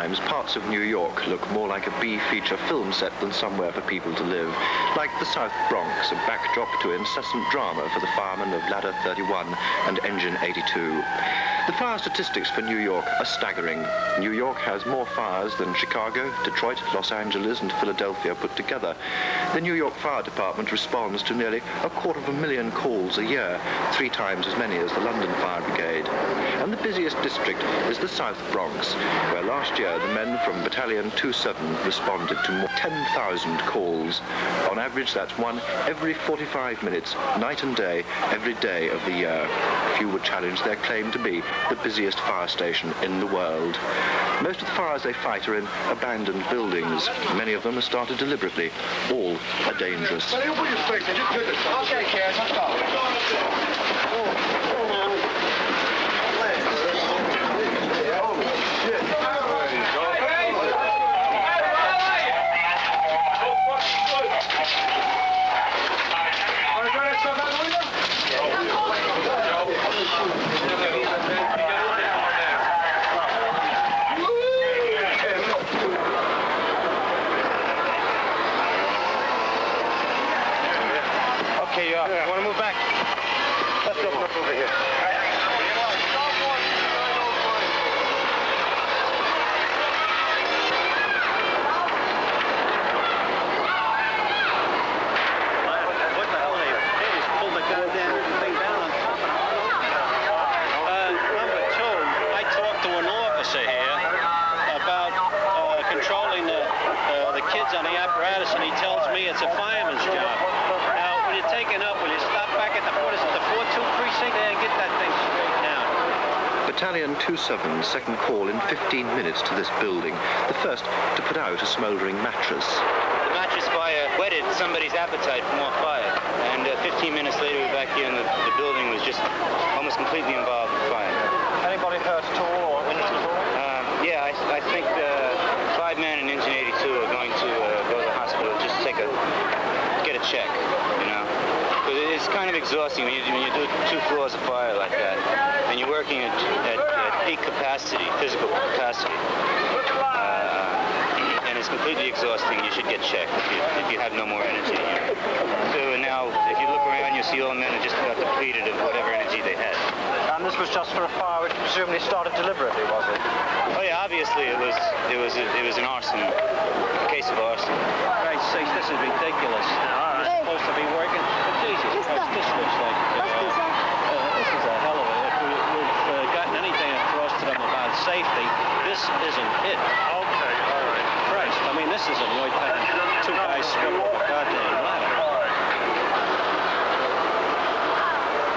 times, parts of New York look more like a B-feature film set than somewhere for people to live. Like the South Bronx, a backdrop to incessant drama for the firemen of Ladder 31 and Engine 82. The fire statistics for New York are staggering. New York has more fires than Chicago, Detroit, Los Angeles and Philadelphia put together. The New York Fire Department responds to nearly 250,000 calls a year, 3 times as many as the London Fire Brigade. And the busiest district is the South Bronx, where last year the men from Battalion 27 responded to more than 10,000 calls. On average, that's one every 45 minutes, night and day, every day of the year. Few would challenge their claim to be the busiest fire station in the world. Most of the fires they fight are in abandoned buildings. Many of them are started deliberately. All are dangerous. Okay, Cass, let's go. You want to move back? Let's open up over here. What the hell are you? They just pulled the goddamn thing down on top of it. Number 2, I talked to an officer here about controlling the kids on the apparatus, and he tells me it's a fireman's job. Taken up, will you stop back at the 4-2 precinct there and get that thing straight down? Battalion 27's second call in 15 minutes to this building. The first to put out a smouldering mattress. The mattress fire whetted somebody's appetite for more fire. And 15 minutes later, we were back here and the building was just almost completely involved in fire. Anybody hurt at all or injured at all? Yeah, I think 5 men in Engine 82 are going to go to the hospital just to get a check, you know. But it's kind of exhausting when you do 2 floors of fire like that, and you're working at peak capacity, physical capacity, and it's completely exhausting. You should get checked if you have no more energy. So now, if you look around, you see all the men are just about depleted of whatever energy they had. And this was just for a fire which presumably started deliberately, was it? Oh yeah, obviously it was an arson, a case of arson. Right, sakes, this is ridiculous. You're supposed to be working. But Jesus Christ, this looks like this is a hell of a. If we've gotten anything across to them about safety, this isn't it. Okay, all right. Christ, I mean, this isn't worth having 2 guys strip off a goddamn ladder.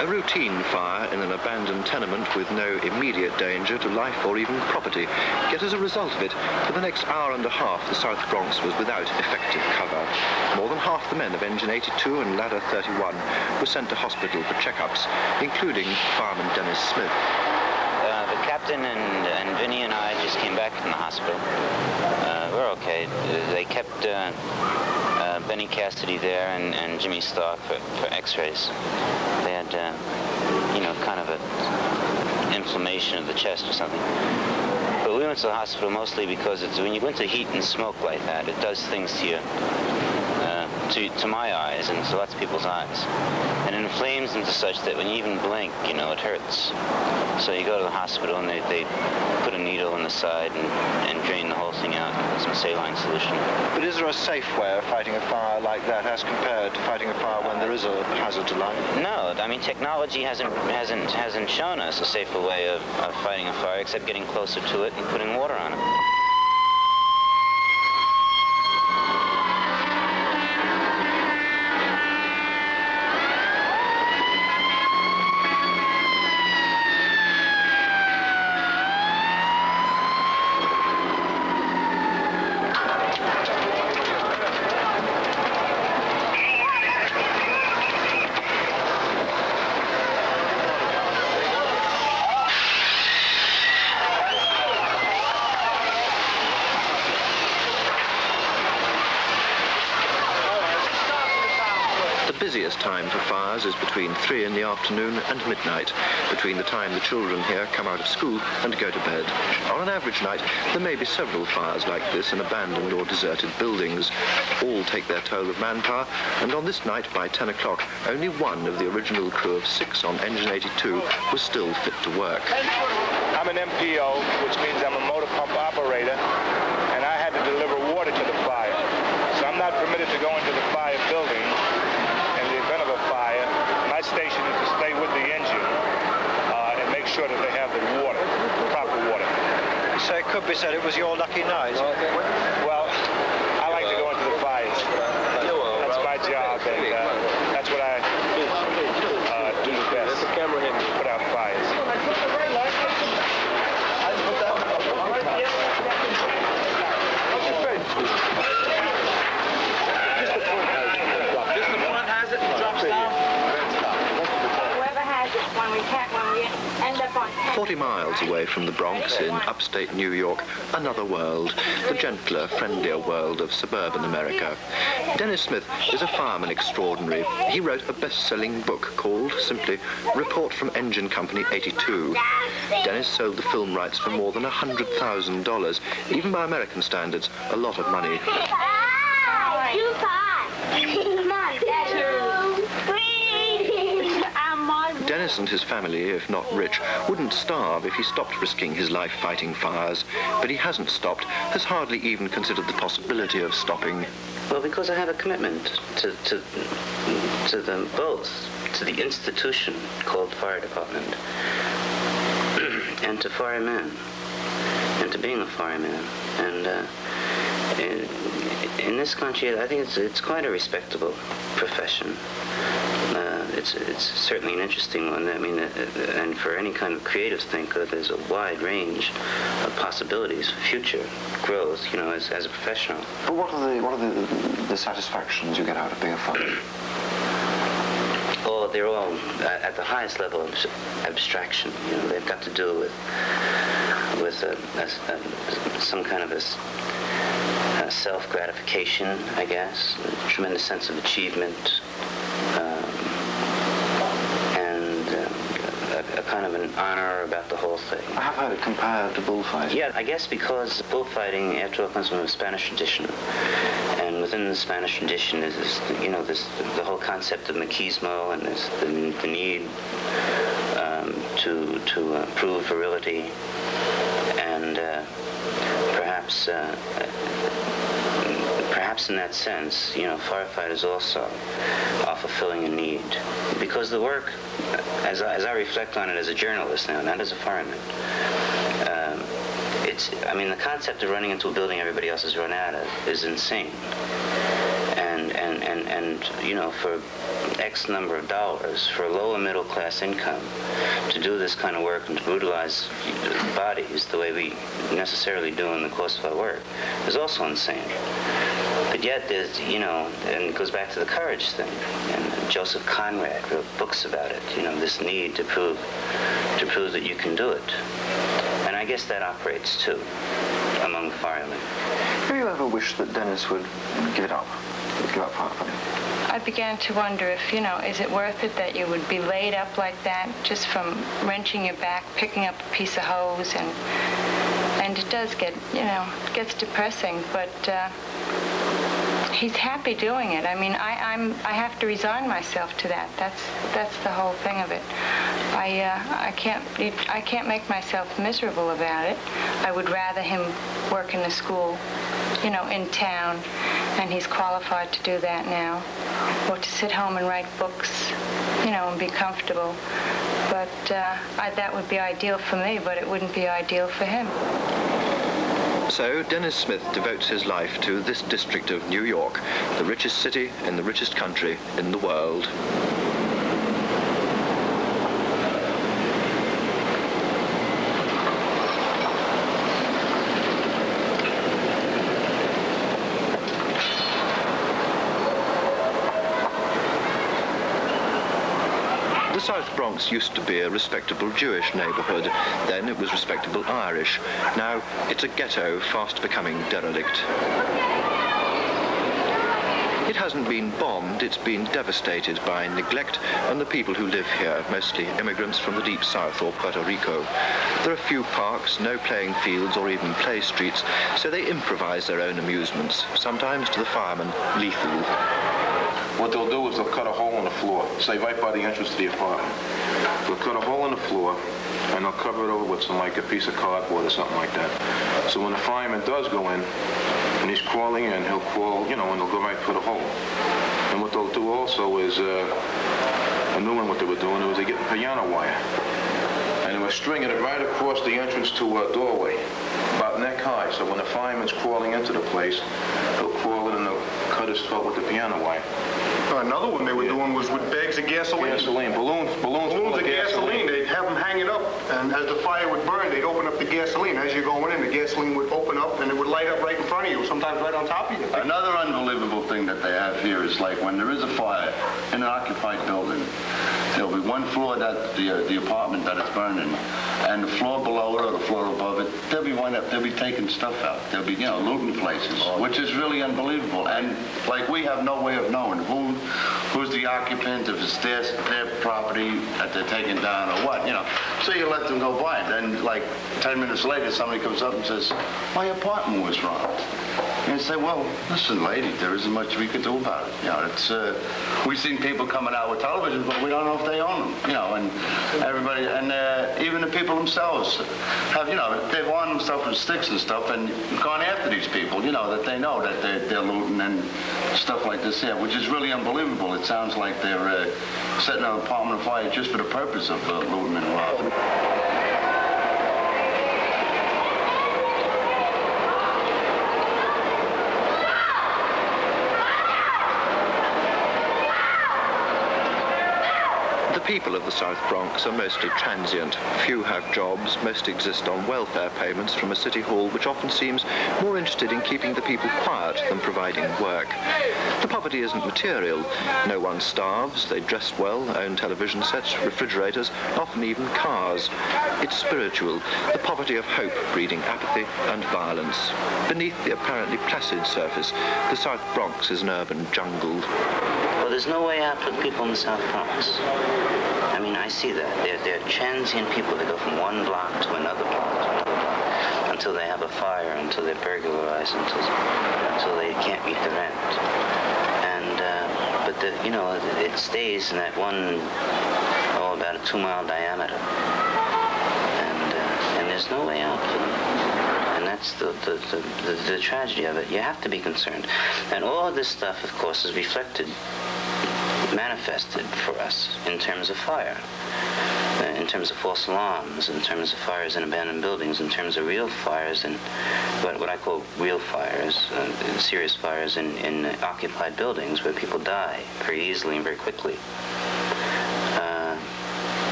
A routine fire in an abandoned tenement with no immediate danger to life or even property. Yet as a result of it, for the next hour and a half, the South Bronx was without effective cover. More than half the men of Engine 82 and Ladder 31 were sent to hospital for checkups, including fireman Dennis Smith. The captain and Vinny and I just came back from the hospital. We're okay. They kept Benny Cassidy there and Jimmy Stark for x-rays. They had, you know, kind of an inflammation of the chest or something. But we went to the hospital mostly because when you go into heat and smoke like that, it does things to you, to my eyes and to lots of people's eyes. And it inflames them to such that when you even blink, you know, it hurts. So you go to the hospital and they put a needle in the side and drain the whole thing out with some saline solution. But is there a safe way of fighting a fire like that as compared to fighting a fire when there is a hazard to life? No, I mean, technology hasn't shown us a safer way of fighting a fire except getting closer to it and putting water on it. time for fires is between 3 in the afternoon and midnight, between the time the children here come out of school and go to bed. On an average night, there may be several fires like this in abandoned or deserted buildings. All take their toll of manpower, and on this night, by 10 o'clock, only one of the original crew of 6 on Engine 82 was still fit to work. I'm an MPO, which means I'm a motor pump operator, and I had to deliver water to the fire. So I'm not permitted to go into the fire building. In the event of a fire, my station is to stay with the engine and make sure that they have the water, proper water. So it could be said it was your lucky night. Well, I like to go into the fires. That's my job, and that's what I do the best. Put out fires. Whoever has it when we end up on 40 miles away from the Bronx in upstate New York, another world, the gentler, friendlier world of suburban America. Dennis Smith is a fireman extraordinary. He wrote a best-selling book called, simply, Report from Engine Company 82. Dennis sold the film rights for more than $100,000, even by American standards, a lot of money. Dennis and his family, if not rich, wouldn't starve if he stopped risking his life fighting fires. But he hasn't stopped, has hardly even considered the possibility of stopping. Well, because I have a commitment to them both, to the institution called fire department, and to firemen, and to being a fireman. And in this country, I think it's quite a respectable profession. It's certainly an interesting one. I mean, and for any kind of creative thinker, there's a wide range of possibilities for future growth, you know, as a professional. But what are the satisfactions you get out of being a fireman? Oh, they're all at the highest level of abstraction. You know, they've got to do with some kind of a self-gratification, I guess, a tremendous sense of achievement. A kind of an honor about the whole thing. I have heard it compared to bullfighting. Yeah, I guess because bullfighting, after all, comes from a Spanish tradition, and within the Spanish tradition is this, you know, the whole concept of machismo, and this, the need to prove virility, and perhaps in that sense, you know, firefighters also are fulfilling a need, because the work, as I reflect on it as a journalist now, not as a fireman, I mean, the concept of running into a building everybody else has run out of is insane, and you know, for X number of dollars, for a lower middle class income, to do this kind of work and to brutalize bodies the way we necessarily do in the course of our work is also insane. But yet there's, you know, and it goes back to the courage thing. And Joseph Conrad wrote books about it, you know, this need to prove that you can do it. And I guess that operates too among firemen. Have you ever wished that Dennis would give up firefighting? I began to wonder if, you know, is it worth it that you would be laid up like that just from wrenching your back, picking up a piece of hose, and it does get, you know, it gets depressing, but he's happy doing it. I mean, I have to resign myself to that. That's the whole thing of it. I can't make myself miserable about it. I would rather him work in the school, you know, in town, and he's qualified to do that now, or to sit home and write books, you know, and be comfortable. But that would be ideal for me, but it wouldn't be ideal for him. So Dennis Smith devotes his life to this district of New York, the richest city in the richest country in the world. The South Bronx used to be a respectable Jewish neighborhood. Then it was respectable Irish. Now it's a ghetto fast becoming derelict. It hasn't been bombed, it's been devastated by neglect and the people who live here, mostly immigrants from the deep south or Puerto Rico. There are few parks, no playing fields or even play streets, so they improvise their own amusements, sometimes to the firemen lethal. What they'll do is they'll cut a hole in the floor, say right by the entrance to the apartment. They'll cut a hole in the floor and they'll cover it over with some, like a piece of cardboard or something like that. So when the fireman does go in and he's crawling in, he'll crawl, you know, and they'll go right for the hole. And what they'll do also is, a new one what they were doing, was they get piano wire. And they were stringing it right across the entrance to a doorway, about neck high. So when the fireman's crawling into the place, he'll crawl in and they'll cut his throat with the piano wire. Another one they were doing was with bags of gasoline. Balloons of gasoline. They'd have them hanging up, and as the fire would burn, they'd open up the gasoline. As you're going in, the gasoline would open up, and it would light up right in front of you, sometimes right on top of you. Another unbelievable thing that they have here is like when there is a fire in an occupied building, there'll be one floor that the apartment that it's burning, and the floor below it or the floor above it, they'll be taking stuff out. They'll be, you know, looting places, which is really unbelievable. And like we have no way of knowing who's the occupant, if it's their property that they're taking down or what, you know. So you let them go by it. Then like 10 minutes later, somebody comes up and says, my apartment was robbed. And you say, well, listen, lady, there isn't much we could do about it. You know, it's, we've seen people coming out with televisions, but we don't know if they own them, you know, and everybody, and even the people themselves have, you know, they've armed themselves with sticks and stuff and gone after these people, you know, that they know that they're looting and stuff like this here, which is really unbelievable. It sounds like they're setting an apartment on fire just for the purpose of looting and robbing. The people of the South Bronx are mostly transient. Few have jobs, most exist on welfare payments from a city hall which often seems more interested in keeping the people quiet than providing work. The poverty isn't material. No one starves, they dress well, own television sets, refrigerators, often even cars. It's spiritual, the poverty of hope breeding apathy and violence. Beneath the apparently placid surface, the South Bronx is an urban jungle. Well, there's no way out for the people in the South Bronx. I mean, I see that. They're transient people. They go from one block to another block until they have a fire, until they're burglarized, until they can't meet the rent. And, but you know, it stays in that one, about a 2-mile diameter. And there's no way out for them. And that's the tragedy of it. You have to be concerned. And all of this stuff, of course, is manifested for us in terms of fire, in terms of false alarms, in terms of fires in abandoned buildings, in terms of real fires and what I call real fires, serious fires in occupied buildings where people die very easily and very quickly.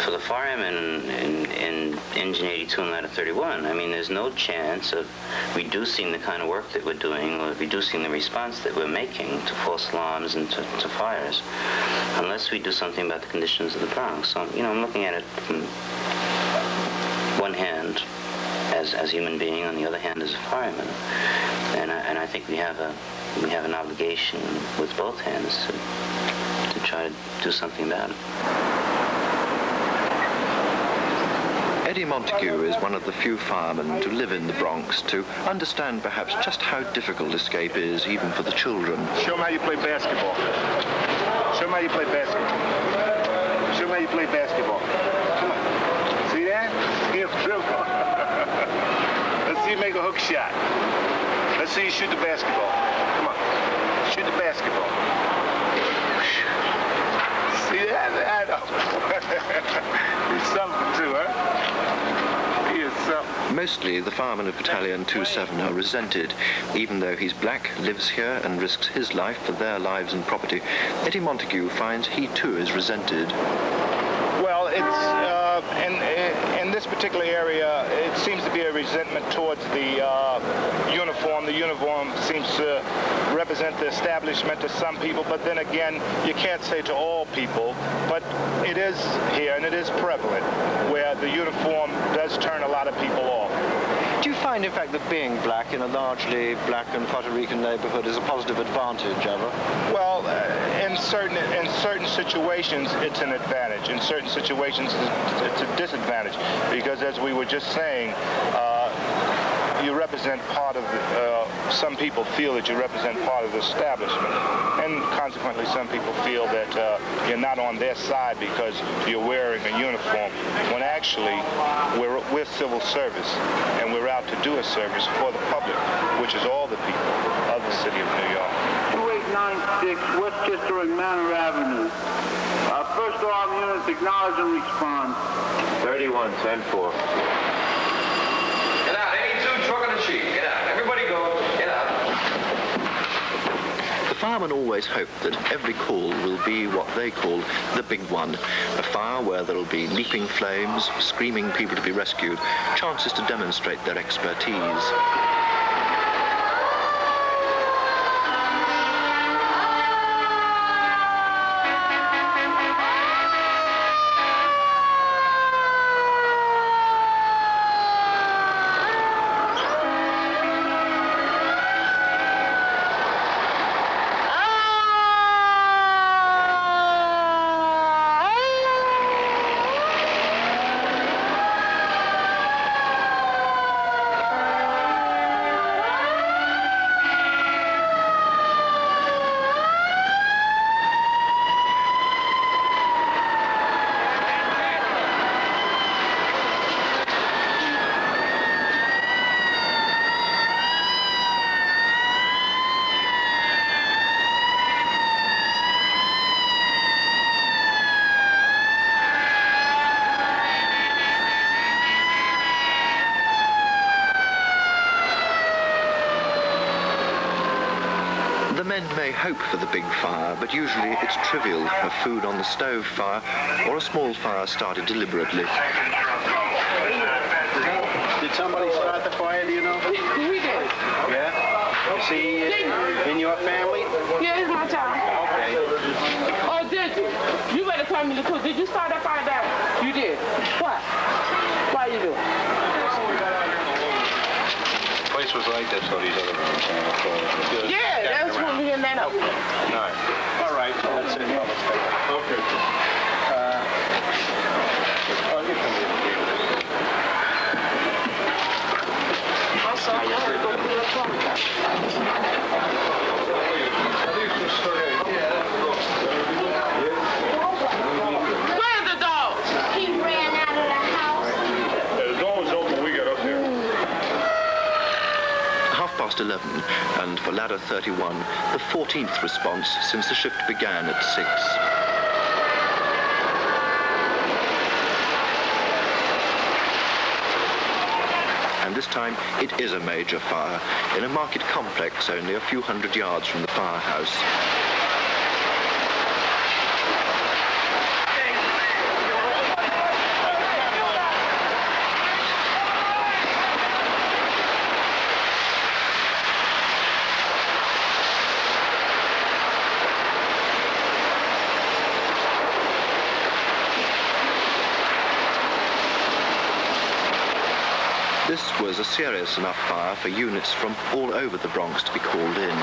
For the firemen in Engine 82 and Ladder 31, I mean, there's no chance of reducing the kind of work that we're doing or reducing the response that we're making to false alarms and to fires unless we do something about the conditions of the Bronx. So, you know, I'm looking at it from one hand as a human being, on the other hand as a fireman. And I think we have an obligation with both hands to try to do something about it. Eddie Montague is one of the few firemen to live in the Bronx to understand perhaps just how difficult escape is, even for the children. Show them how you play basketball. Show them how you play basketball. Show them how you play basketball. Come on. See that? See him dribble. Let's see you make a hook shot. Let's see you shoot the basketball. Come on. Shoot the basketball. See that? I know. He's something too, huh? Mostly, the firemen of Battalion 27 are resented. Even though he's black, lives here and risks his life for their lives and property, Eddie Montague finds he too is resented. Well, it's in this particular area, it seems to be a resentment towards the uniform. The uniform seems to represent the establishment to some people, but then again, you can't say to all people, but it is here and it is prevalent where the uniform does turn a lot of people off. Do you find, in fact, that being black in a largely black and Puerto Rican neighborhood is a positive advantage, ever? Well, in certain situations, it's an advantage. In certain situations, it's a disadvantage, because as we were just saying, you represent part of some people feel that you represent part of the establishment, and consequently some people feel that you're not on their side because you're wearing a uniform, when actually we're civil service, and we're out to do a service for the public, which is all the people of the city of New York. 2896 Westchester and Manor Avenue. First alarm units acknowledge and respond. 3110-4. Get out, 82, truck on the sheet. Get out. Everybody go. Get out. The firemen always hope that every call will be what they call the big one, a fire where there will be leaping flames, screaming people to be rescued, chances to demonstrate their expertise. Men may hope for the big fire, but usually it's trivial, a food on the stove fire or a small fire started deliberately. Did somebody start the fire, do you know? We did. Yeah? You see, in your family? Yeah, it's my child. Okay. Oh, did you? You better tell me the truth. Did you start that fire down? You did. What? Why you do? The place was like that, so these other rooms. Yeah, that's what we didn't know. All right, that's it. Okay. I'm sorry, I had to go through the phone. Where's the dog? He ran out of the house. The door was open when we got up there. 11, and for ladder 31, the 14th response since the shift began at 6. And this time, it is a major fire, in a market complex only a few hundred yards from the firehouse. This was a serious enough fire for units from all over the Bronx to be called in.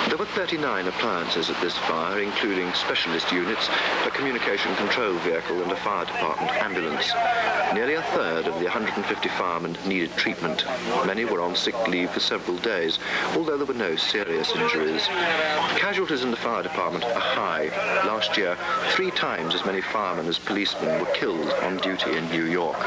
There were 39 appliances at this fire, including specialist units, a communication control vehicle and a fire department ambulance. Nearly a third of the 150 firemen needed treatment. Many were on sick leave for several days, although there were no serious injuries. Casualties in the fire department are high. Last year, 3 times as many firemen as policemen were killed on duty in New York.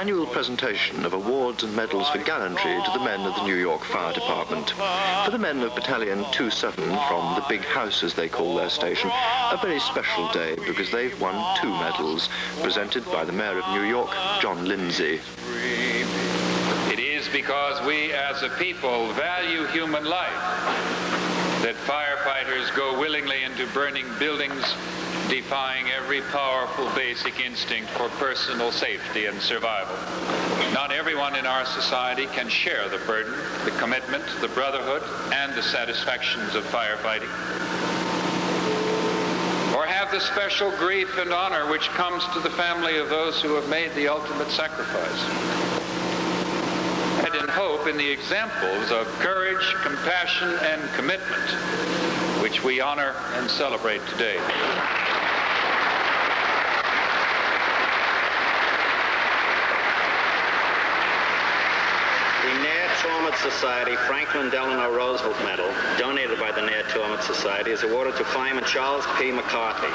annual presentation of awards and medals for gallantry to the men of the New York Fire Department. For the men of Battalion 27 from the Big House, as they call their station, a very special day because they've won 2 medals, presented by the Mayor of New York, John Lindsay. It is because we as a people value human life that firefighters go willingly into burning buildings, defying every powerful basic instinct for personal safety and survival. Not everyone in our society can share the burden, the commitment, the brotherhood, and the satisfactions of firefighting, or have the special grief and honor which comes to the family of those who have made the ultimate sacrifice. And in hope in the examples of courage, compassion, and commitment which we honor and celebrate today. The Nair-Tormott Society Franklin Delano Roosevelt Medal, donated by the Nair-Tormott Society, is awarded to Fireman Charles P. McCarthy.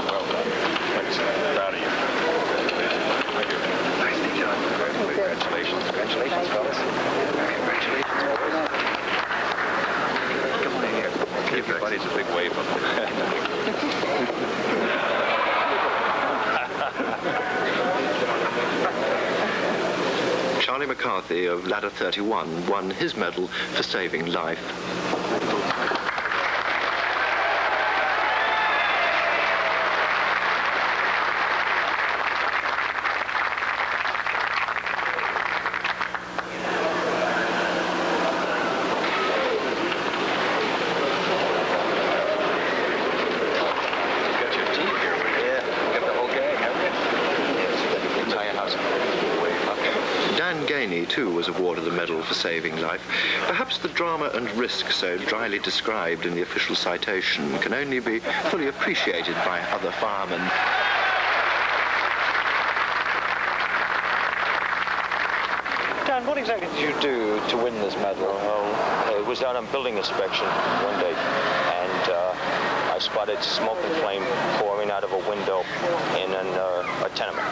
Well done. Thanks. Proud of you. Nicely done. Congratulations. Congratulations, fellas. Congratulations, boys. Come on in here. Give your buddies a big wave up there. Charlie McCarthy of Ladder 31 won his medal for saving life. Too was awarded the medal for saving life. Perhaps the drama and risk so dryly described in the official citation can only be fully appreciated by other firemen. Dan, what exactly did you do to win this medal? Well, it was out on building inspection one day, and I spotted smoke and flame pouring out of a window in a tenement.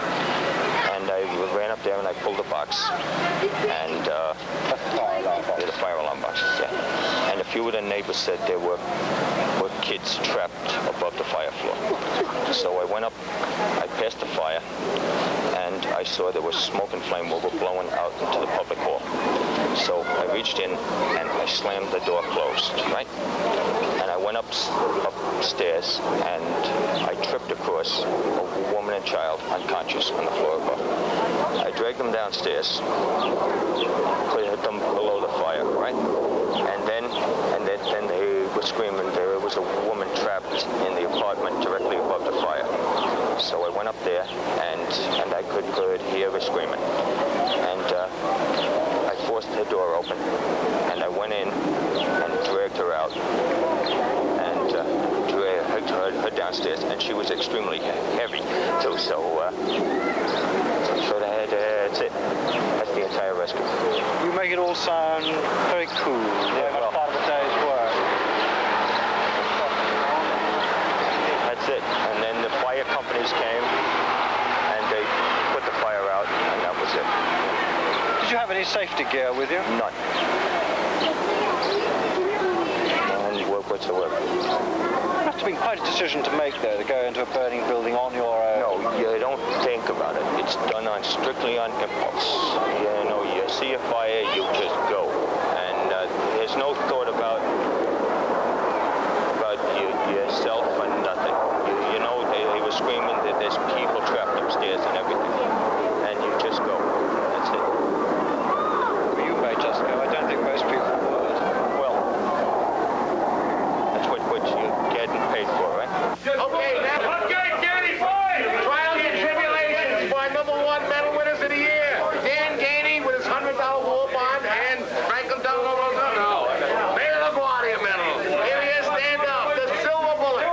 And I ran up there and I pulled the box, and the fire alarm box, yeah. And a few of the neighbors said there were kids trapped above the fire floor. So I went up, I passed the fire, and I saw there was smoke and flame overblowing out into the public hall. So I reached in and I slammed the door closed, right? And I went upstairs and I tripped across a woman and child unconscious on the floor above. I dragged them downstairs, put them below the fire, right? And then they were screaming. There was a woman trapped in the apartment directly above the fire. So I went up there and I could hear her screaming. And I forced the door open and I went in and dragged her out and dragged her downstairs, and she was extremely heavy too. So that's it. That's the entire rescue. You make it all sound very cool. Yeah, well, part of the day's work. That's it. And then the fire companies came and they put the fire out, and that was it. Did you have any safety gear with you? None. None whatsoever. It must have been quite a decision to make, though, to go into a burning building on your own. No, you don't think about it. It's done strictly on impulse. You know, you see a fire, you just go. And there's no thought about yourself or nothing. You know, they were screaming that there's people trapped upstairs and everything. And you just go. That's it. Well, you may just go. I don't think most people would. Well, that's what you're getting paid for, right? Okay, now. Okay, Danny, boys! Trials and tribulations for #1 medal winners of the year. Dan Ganey with his $100 war bond and Franklin Delano Roosevelt. Mayor LaGuardia medal. Here he is, stand up. The silver bullet.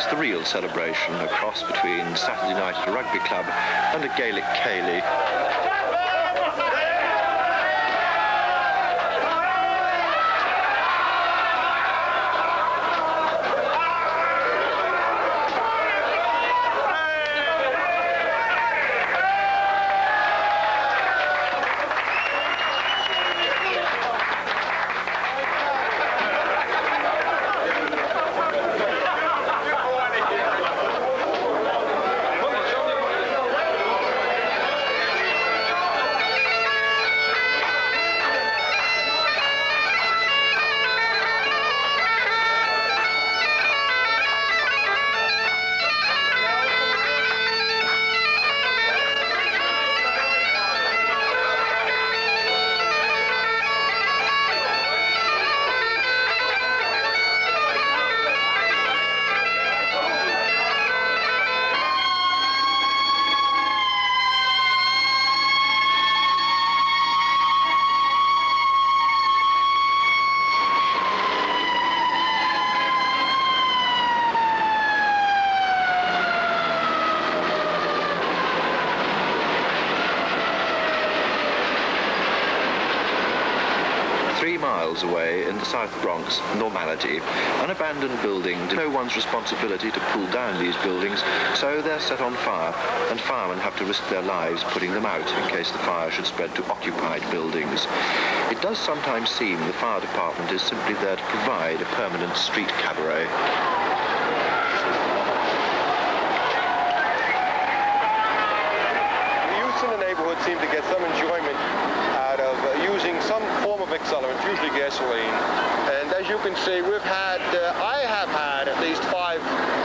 marks the real celebration, a cross between Saturday night at a rugby club and a Gaelic ceilidh. Away in the South Bronx, normality. Unabandoned buildings, no one's responsibility to pull down these buildings, so they're set on fire, and firemen have to risk their lives putting them out in case the fire should spread to occupied buildings. It does sometimes seem the fire department is simply there to provide a permanent street cabaret. The youths in the neighborhood seem to get some enjoyment out of using some form of accelerant, usually gasoline. And as you can see, I have had at least 5